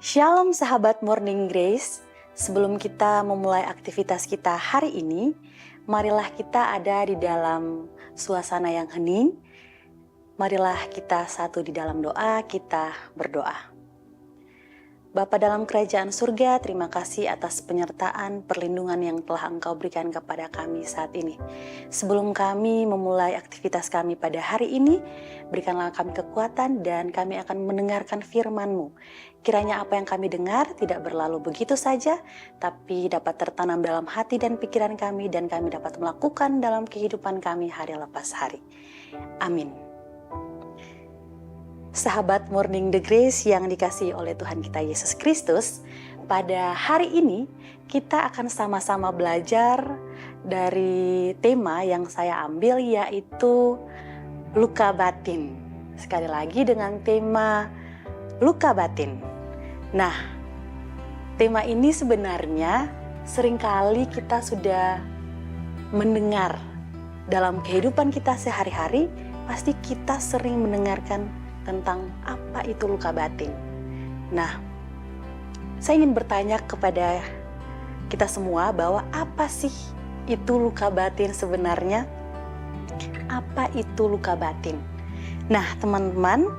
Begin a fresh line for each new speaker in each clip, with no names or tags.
Shalom sahabat Morning Grace, sebelum kita memulai aktivitas kita hari ini, marilah kita ada di dalam suasana yang hening. Marilah kita satu di dalam doa, kita berdoa. Bapa dalam kerajaan surga, terima kasih atas penyertaan, perlindungan yang telah Engkau berikan kepada kami saat ini. Sebelum kami memulai aktivitas kami pada hari ini, berikanlah kami kekuatan dan kami akan mendengarkan firman-Mu. Kiranya apa yang kami dengar tidak berlalu begitu saja, tapi dapat tertanam dalam hati dan pikiran kami dan kami dapat melakukan dalam kehidupan kami hari lepas hari. Amin. Sahabat Morning The Grace yang dikasihi oleh Tuhan kita Yesus Kristus, pada hari ini kita akan sama-sama belajar dari tema yang saya ambil, yaitu luka batin. Sekali lagi dengan tema luka batin. Nah, tema ini sebenarnya seringkali kita sudah mendengar dalam kehidupan kita sehari-hari. Pasti kita sering mendengarkan tentang apa itu luka batin. Nah, saya ingin bertanya kepada kita semua bahwa apa sih itu luka batin sebenarnya? Apa itu luka batin? Nah, teman-teman,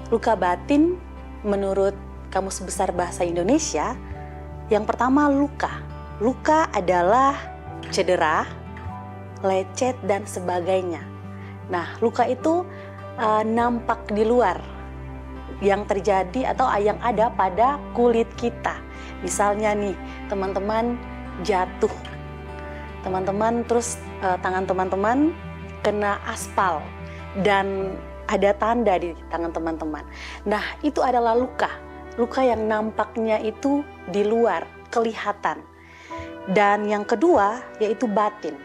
luka batin menurut Kamus Besar Bahasa Indonesia, yang pertama luka. Luka adalah cedera, lecet, dan sebagainya. Nah, luka itu nampak di luar, yang terjadi atau yang ada pada kulit kita. Misalnya nih, teman-teman jatuh, terus tangan teman-teman kena aspal dan ada tanda di tangan teman-teman. Nah, itu adalah luka yang nampaknya itu di luar, kelihatan. Dan yang kedua yaitu batin.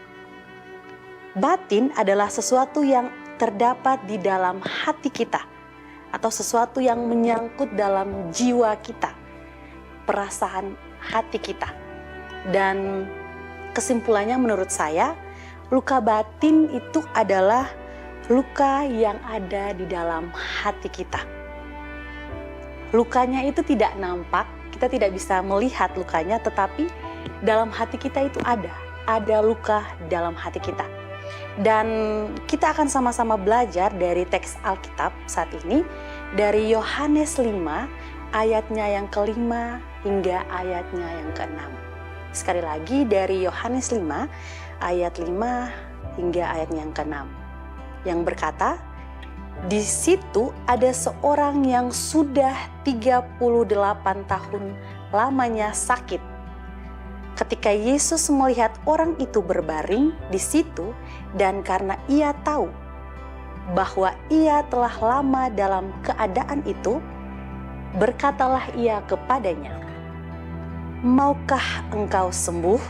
Batin adalah sesuatu yang terdapat di dalam hati kita, atau sesuatu yang menyangkut dalam jiwa kita, perasaan hati kita. Dan kesimpulannya menurut saya, luka batin itu adalah luka yang ada di dalam hati kita. Lukanya itu tidak nampak, kita tidak bisa melihat lukanya, tetapi dalam hati kita itu ada luka dalam hati kita. Dan kita akan sama-sama belajar dari teks Alkitab saat ini, dari Yohanes 5 ayatnya yang ke-5 hingga ayatnya yang ke-6. Sekali lagi dari Yohanes 5 ayat 5 hingga ayatnya yang ke-6. Yang berkata, di situ ada seorang yang sudah 38 tahun lamanya sakit. Ketika Yesus melihat orang itu berbaring di situ, dan karena ia tahu bahwa ia telah lama dalam keadaan itu, berkatalah ia kepadanya, "Maukah engkau sembuh?"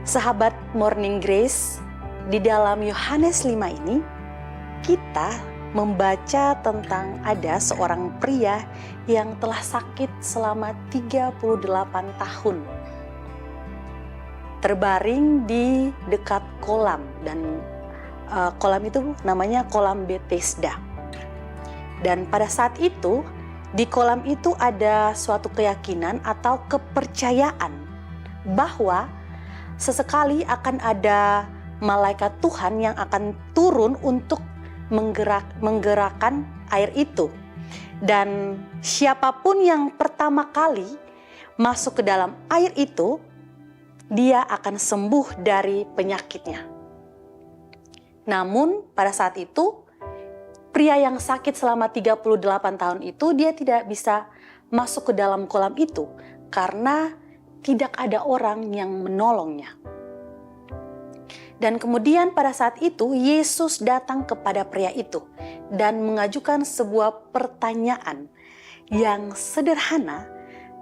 Sahabat Morning Grace, di dalam Yohanes 5 ini kita membaca tentang ada seorang pria yang telah sakit selama 38 tahun. Terbaring di dekat kolam, dan kolam itu namanya kolam Bethesda. Dan pada saat itu, di kolam itu ada suatu keyakinan atau kepercayaan bahwa sesekali akan ada malaikat Tuhan yang akan turun untuk menggerakkan air itu. Dan siapapun yang pertama kali masuk ke dalam air itu, dia akan sembuh dari penyakitnya. Namun pada saat itu, pria yang sakit selama 38 tahun itu, dia tidak bisa masuk ke dalam kolam itu karena tidak ada orang yang menolongnya. Dan kemudian pada saat itu Yesus datang kepada pria itu dan mengajukan sebuah pertanyaan yang sederhana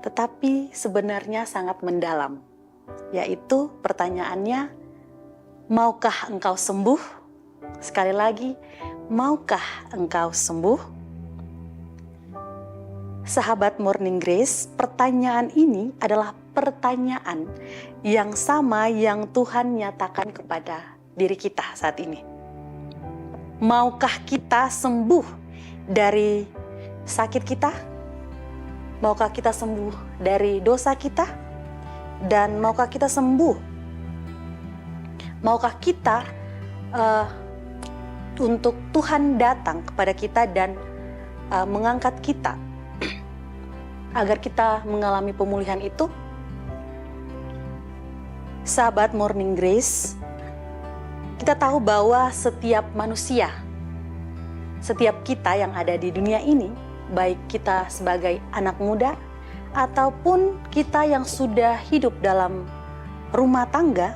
tetapi sebenarnya sangat mendalam. Yaitu pertanyaannya, maukah engkau sembuh? Sekali lagi, maukah engkau sembuh? Sahabat Morning Grace, pertanyaan ini adalah pertanyaan yang sama yang Tuhan nyatakan kepada diri kita saat ini. Maukah kita sembuh dari sakit kita? Maukah kita sembuh dari dosa kita? Dan maukah kita sembuh? Maukah kita untuk Tuhan datang kepada kita dan mengangkat kita agar kita mengalami pemulihan itu? Sahabat Morning Grace, kita tahu bahwa setiap manusia, setiap kita yang ada di dunia ini, baik kita sebagai anak muda ataupun kita yang sudah hidup dalam rumah tangga,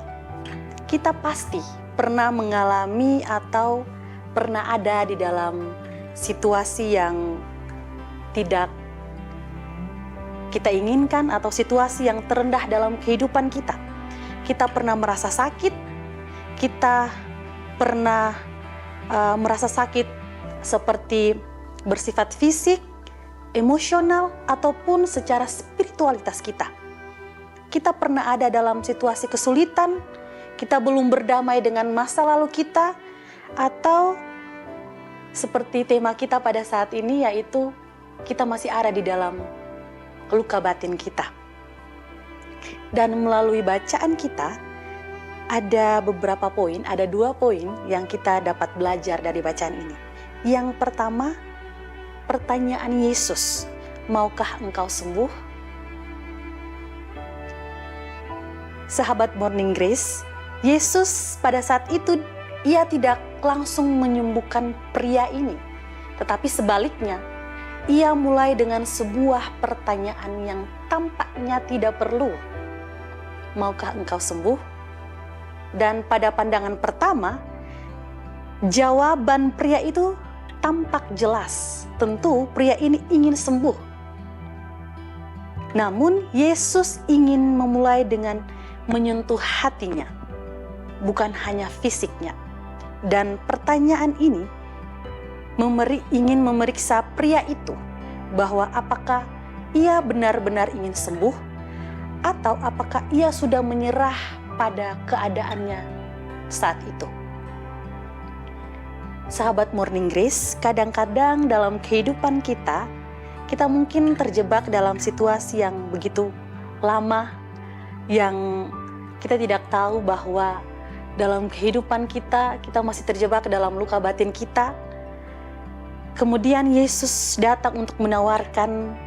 kita pasti pernah mengalami atau pernah ada di dalam situasi yang tidak kita inginkan atau situasi yang terendah dalam kehidupan kita. Kita pernah merasa sakit, kita pernah merasa sakit seperti bersifat fisik, emosional, ataupun secara spiritualitas kita. Kita pernah ada dalam situasi kesulitan, kita belum berdamai dengan masa lalu kita, atau seperti tema kita pada saat ini, yaitu kita masih ada di dalam luka batin kita. Dan melalui bacaan kita, ada beberapa poin, ada 2 poin yang kita dapat belajar dari bacaan ini. Yang pertama, pertanyaan Yesus, maukah engkau sembuh? Sahabat Morning Grace, Yesus pada saat itu, ia tidak langsung menyembuhkan pria ini. Tetapi sebaliknya, ia mulai dengan sebuah pertanyaan yang tampaknya tidak perlu. Maukah engkau sembuh? Dan pada pandangan pertama, jawaban pria itu tampak jelas. Tentu pria ini ingin sembuh. Namun Yesus ingin memulai dengan menyentuh hatinya, bukan hanya fisiknya. Dan pertanyaan ini ingin memeriksa pria itu bahwa apakah ia benar-benar ingin sembuh atau apakah ia sudah menyerah pada keadaannya saat itu. Sahabat Morning Grace, kadang-kadang dalam kehidupan kita, kita mungkin terjebak dalam situasi yang begitu lama, yang kita tidak tahu bahwa dalam kehidupan kita, kita masih terjebak dalam luka batin kita. Kemudian Yesus datang untuk menawarkan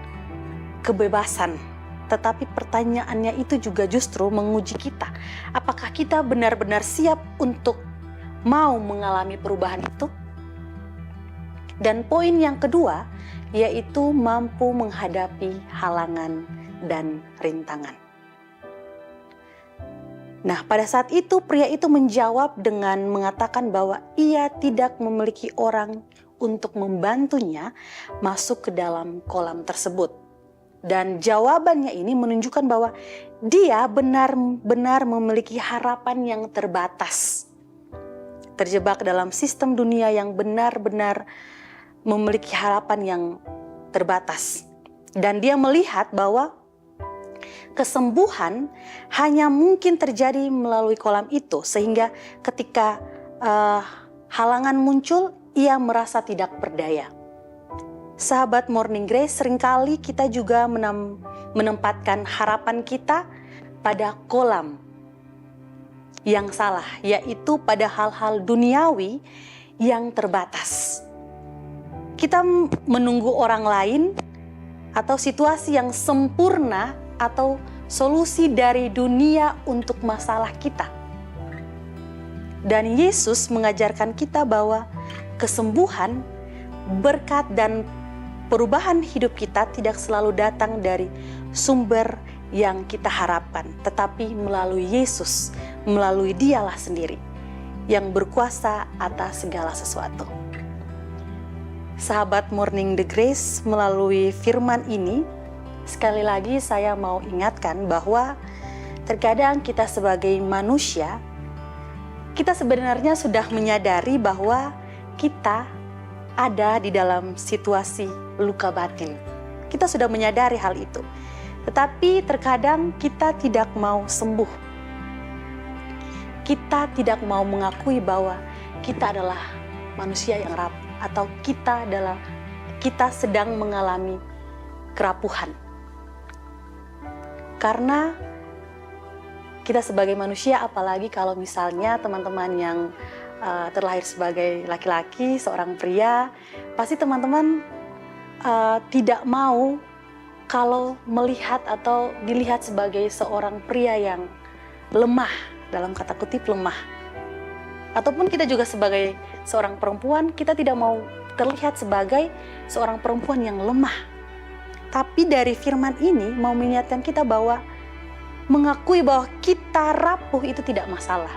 kebebasan. Tetapi pertanyaannya itu juga justru menguji kita. Apakah kita benar-benar siap untuk mau mengalami perubahan itu? Dan poin yang kedua, yaitu mampu menghadapi halangan dan rintangan. Nah, pada saat itu pria itu menjawab dengan mengatakan bahwa ia tidak memiliki orang untuk membantunya masuk ke dalam kolam tersebut. Dan jawabannya ini menunjukkan bahwa dia benar-benar memiliki harapan yang terbatas. Terjebak dalam sistem dunia yang benar-benar memiliki harapan yang terbatas. Dan dia melihat bahwa kesembuhan hanya mungkin terjadi melalui kolam itu. Sehingga ketika halangan muncul, ia merasa tidak berdaya. Sahabat Morning Grace, seringkali kita juga menempatkan harapan kita pada kolam yang salah, yaitu pada hal-hal duniawi yang terbatas. Kita menunggu orang lain atau situasi yang sempurna atau solusi dari dunia untuk masalah kita. Dan Yesus mengajarkan kita bahwa kesembuhan, berkat dan perubahan hidup kita tidak selalu datang dari sumber yang kita harapkan, tetapi melalui Yesus, melalui Dialah sendiri yang berkuasa atas segala sesuatu. Sahabat Morning the Grace, melalui firman ini, sekali lagi saya mau ingatkan bahwa terkadang kita sebagai manusia, kita sebenarnya sudah menyadari bahwa kita ada di dalam situasi luka batin. Kita sudah menyadari hal itu. Tetapi terkadang kita tidak mau sembuh. Kita tidak mau mengakui bahwa kita adalah manusia yang rapuh atau kita adalah kita sedang mengalami kerapuhan. Karena kita sebagai manusia, apalagi kalau misalnya teman-teman yang terlahir sebagai laki-laki, seorang pria, pasti teman-teman tidak mau kalau melihat atau dilihat sebagai seorang pria yang lemah, dalam kata kutip lemah. Ataupun kita juga sebagai seorang perempuan, kita tidak mau terlihat sebagai seorang perempuan yang lemah. Tapi dari firman ini mau mengingatkan kita bahwa mengakui bahwa kita rapuh itu tidak masalah.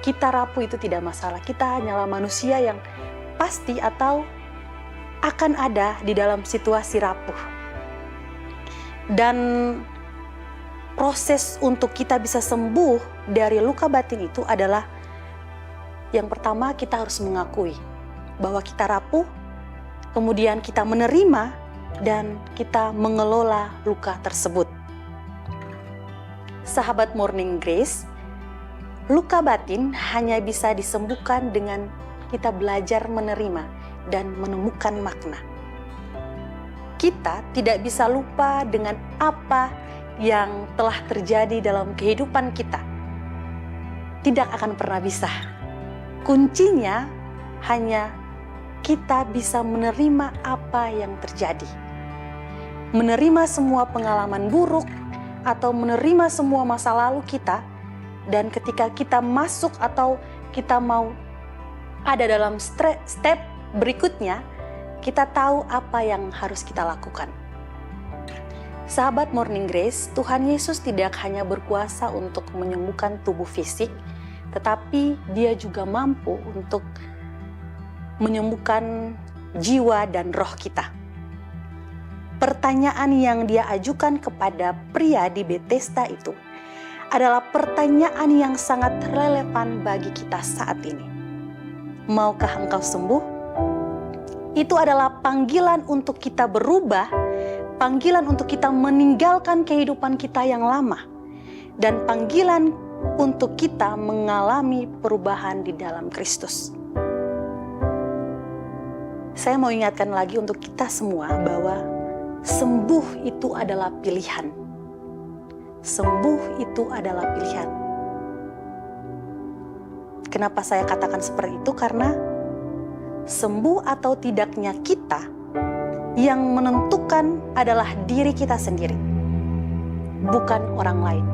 Kita rapuh itu tidak masalah. Kita hanyalah manusia yang pasti atau akan ada di dalam situasi rapuh. Dan proses untuk kita bisa sembuh dari luka batin itu adalah yang pertama, kita harus mengakui bahwa kita rapuh, kemudian kita menerima dan kita mengelola luka tersebut. Sahabat Morning Grace, luka batin hanya bisa disembuhkan dengan kita belajar menerima dan menemukan makna. Kita tidak bisa lupa dengan apa yang telah terjadi dalam kehidupan kita. Tidak akan pernah bisa. Kuncinya hanya kita bisa menerima apa yang terjadi. Menerima semua pengalaman buruk atau menerima semua masa lalu kita, dan ketika kita masuk atau kita mau ada dalam step berikutnya, kita tahu apa yang harus kita lakukan. Sahabat Morning Grace, Tuhan Yesus tidak hanya berkuasa untuk menyembuhkan tubuh fisik, tetapi Dia juga mampu untuk menyembuhkan jiwa dan roh kita. Pertanyaan yang Dia ajukan kepada pria di Bethesda itu adalah pertanyaan yang sangat relevan bagi kita saat ini. Maukah engkau sembuh? Itu adalah panggilan untuk kita berubah, panggilan untuk kita meninggalkan kehidupan kita yang lama, dan panggilan untuk kita mengalami perubahan di dalam Kristus. Saya mau ingatkan lagi untuk kita semua bahwa sembuh itu adalah pilihan. Sembuh itu adalah pilihan. Kenapa saya katakan seperti itu? Karena sembuh atau tidaknya kita yang menentukan adalah diri kita sendiri, bukan orang lain.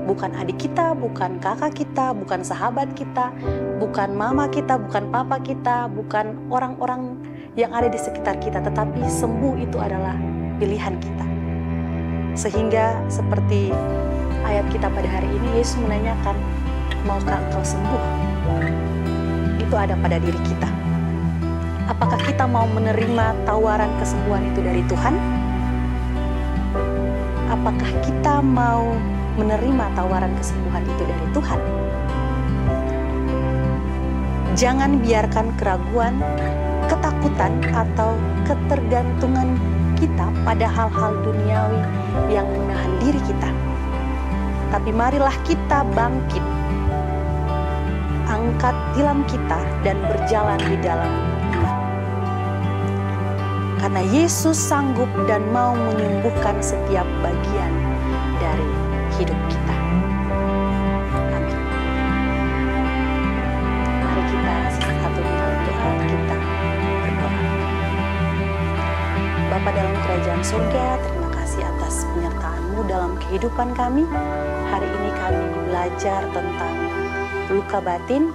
Bukan adik kita, bukan kakak kita, bukan sahabat kita, bukan mama kita, bukan papa kita, bukan orang-orang yang ada di sekitar kita, tetapi sembuh itu adalah pilihan kita. Sehingga seperti ayat kita pada hari ini, Yesus menanyakan, maukah engkau sembuh? Itu ada pada diri kita. Apakah kita mau menerima tawaran kesembuhan itu dari Tuhan? Apakah kita mau menerima tawaran kesembuhan itu dari Tuhan? Jangan biarkan keraguan, ketakutan, atau ketergantungan kita pada hal-hal duniawi yang menahan diri kita. Tapi marilah kita bangkit, angkat tilam kita, dan berjalan di dalam iman. Karena Yesus sanggup dan mau menyembuhkan setiap bagian dari hidup kita. Amin. Mari kita satu dalam doa kita berdoa. Bapa dalam kerajaan surga, terima kasih atas penyertaan-Mu dalam kehidupan kami. Hari ini kami belajar tentang luka batin.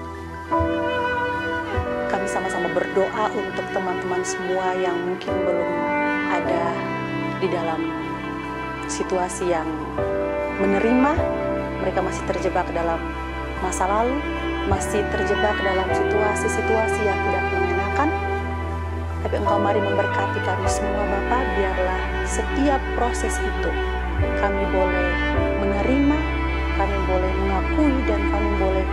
Kami sama-sama berdoa untuk teman-teman semua yang mungkin belum ada di dalam situasi yang menerima, mereka masih terjebak dalam masa lalu, masih terjebak dalam situasi-situasi yang tidak mengenakan. Tapi Engkau mari memberkati kami semua Bapa, biarlah setiap proses itu kami boleh menerima, kami boleh mengakui, dan kami boleh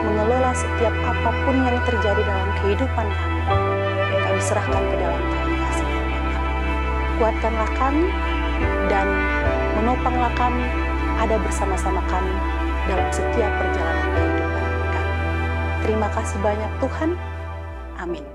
mengelola setiap apapun yang terjadi dalam kehidupan kami. Dan kami serahkan ke dalam tangan kasih Bapa. Kuatkanlah kami dan menopanglah kami, ada bersama-sama kami dalam setiap perjalanan kehidupan kami. Terima kasih banyak Tuhan. Amin.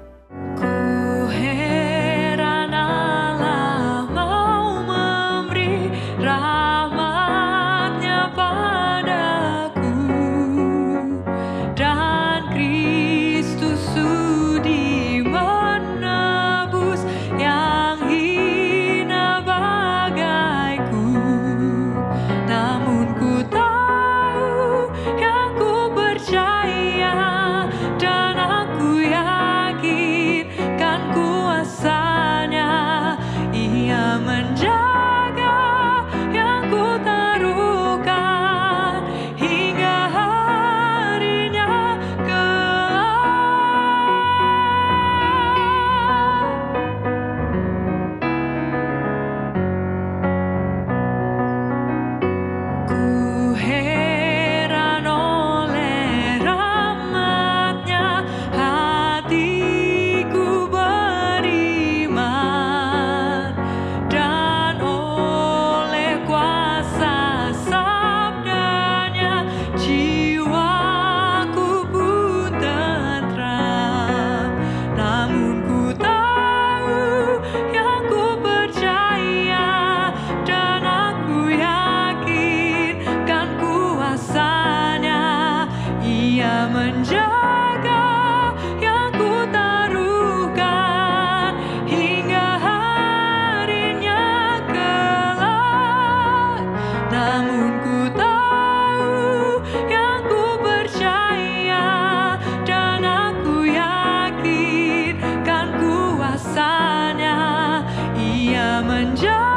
menjadi